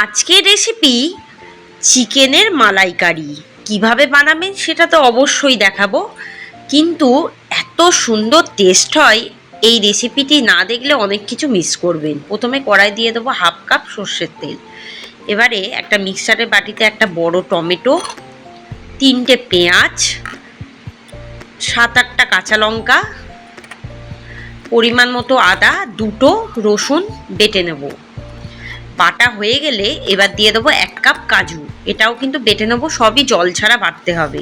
আজকের রেসিপি চিকেনের মালাইকারি। কিভাবে বানাবেন সেটা তো অবশ্যই দেখাবো, কিন্তু এত সুন্দর টেস্ট হয় এই রেসিপিটি না দেখলে অনেক কিছু মিস করবেন। প্রথমে কড়াই দিয়ে দেবো 1/2 কাপ সর্ষের তেল। এবারে একটা মিক্সারের বাটিতে একটা বড় টমেটো, 3টে পেঁয়াজ, 7-8টা কাঁচা লঙ্কা, পরিমাণ মতো আদা, 2টো রসুন বেটে নেব। বাটা হয়ে গেলে এবার দিয়ে দেবো 1 কাপ কাজু, এটাও কিন্তু বেটে নেবো, সবই জল ছাড়া বাটতে হবে।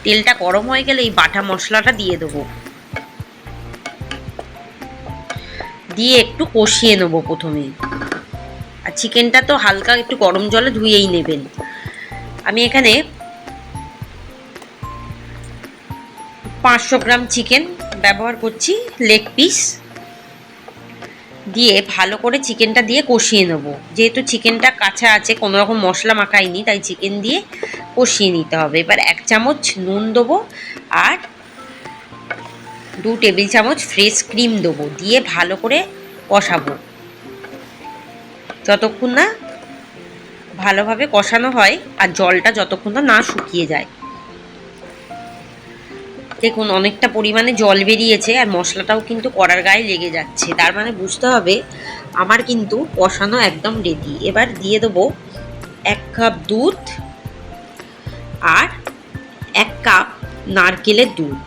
তেলটা গরম হয়ে গেলে এই বাটা মশলাটা দিয়ে দেবো, দিয়ে একটু কষিয়ে নেবো প্রথমে। আর চিকেনটা তো হালকা একটু গরম জলে ধুয়েই নেবেন। আমি এখানে 500 গ্রাম চিকেন ব্যবহার করছি, লেগ পিস দিয়ে ভালো করে চিকেনটা দিয়ে কষিয়ে নেব। যেহেতু চিকেনটা কাঁচা আছে, কোনো রকম মশলা মাখাইনি, তাই চিকেন দিয়ে কষিয়ে নিতে হবে। এবার 1 চামচ নুন দেবো আর 2 টেবিল চামচ ফ্রেশ ক্রিম দেবো, দিয়ে ভালো করে কষাবো যতক্ষণ না ভালোভাবে কষানো হয় আর জলটা যতক্ষণ না শুকিয়ে যায়। দেখুন অনেকটা পরিমাণে জল বেরিয়েছে আর মশলাটাও কিন্তু কড়ার গায়ে লেগে যাচ্ছে, তার মানে বুঝতে হবে আমার কিন্তু কষানো একদম রেডি। এবার দিয়ে দেবো 1 কাপ দুধ আর 1 কাপ নারকেলের দুধ।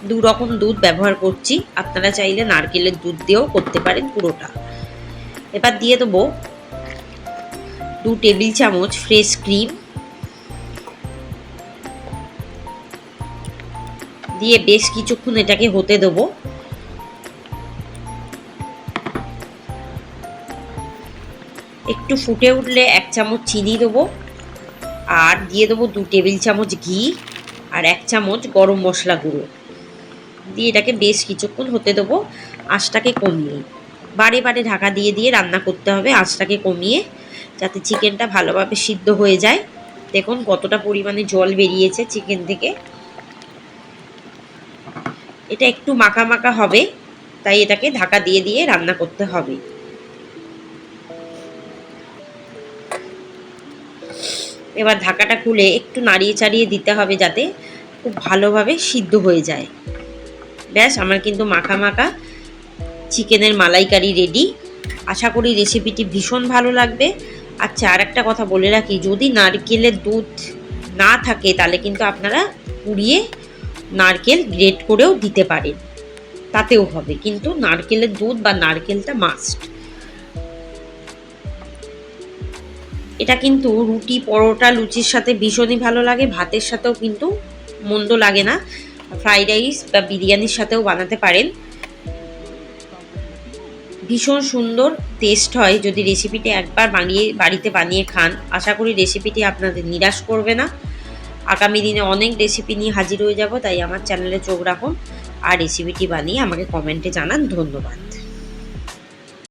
2 রকম দুধ ব্যবহার করছি, আপনারা চাইলে নারকেলের দুধ দিয়েও করতে পারেন পুরোটা। এবার দিয়ে দেবো 2 টেবিল চামচ ফ্রেশ ক্রিম, দিয়ে বেশ কিছুক্ষণ এটাকে হতে দেবো। একটু ফুটে উঠলে 1 চামচ চিনি দেবো আর দিয়ে দেবো 2 টেবিল চামচ ঘি আর 1 চামচ গরম মশলা গুঁড়ো, দিয়ে এটাকে বেশ কিছুক্ষণ হতে দেবো আঁচটাকে কমিয়ে। বারে বারে ঢাকা দিয়ে দিয়ে রান্না করতে হবে আঁচটাকে কমিয়ে, যাতে চিকেনটা ভালোভাবে সিদ্ধ হয়ে যায়। দেখুন কতটা পরিমাণে জল বেরিয়েছে চিকেন থেকে। এটা একটু মাখা মাখা হবে, তাই এটাকে ঢাকা দিয়ে দিয়ে রান্না করতে হবে। এবার ঢাকাটা খুলে একটু নাড়িয়ে চাড়িয়ে দিতে হবে যাতে খুব ভালোভাবে সিদ্ধ হয়ে যায়। ব্যাস, আমার কিন্তু মাখা মাখা চিকেনের মালাইকারি রেডি। আশা করি রেসিপিটি ভীষণ ভালো লাগবে। আচ্ছা, আর একটা কথা বলে রাখি, যদি নারকেলের দুধ না থাকে তাহলে কিন্তু আপনারা পুড়িয়ে নারকেল গ্রেট করেও দিতে পারেন, তাতেও হবে, কিন্তু নারকেলের দুধ বা নারকেলটা মাস্ট। এটা কিন্তু রুটি, পরোটা, লুচির সাথে ভীষণই ভালো লাগে, ভাতের সাথেও কিন্তু মন্দ লাগে না। ফ্রাইড রাইস বা বিরিয়ানির সাথেও বানাতে পারেন, ভীষণ সুন্দর টেস্ট হয় যদি রেসিপিটি একবার বাড়িতে বানিয়ে খান। আশা করি রেসিপিটি আপনাদের নিরাশ করবে না। আগামী দিনে অনেক রেসিপি নিয়ে হাজির হয়ে যাব, তাই আমার চ্যানেলে চোখ রাখুন আর রেসিপিটি বানিয়ে আমাকে কমেন্টে জানান। ধন্যবাদ।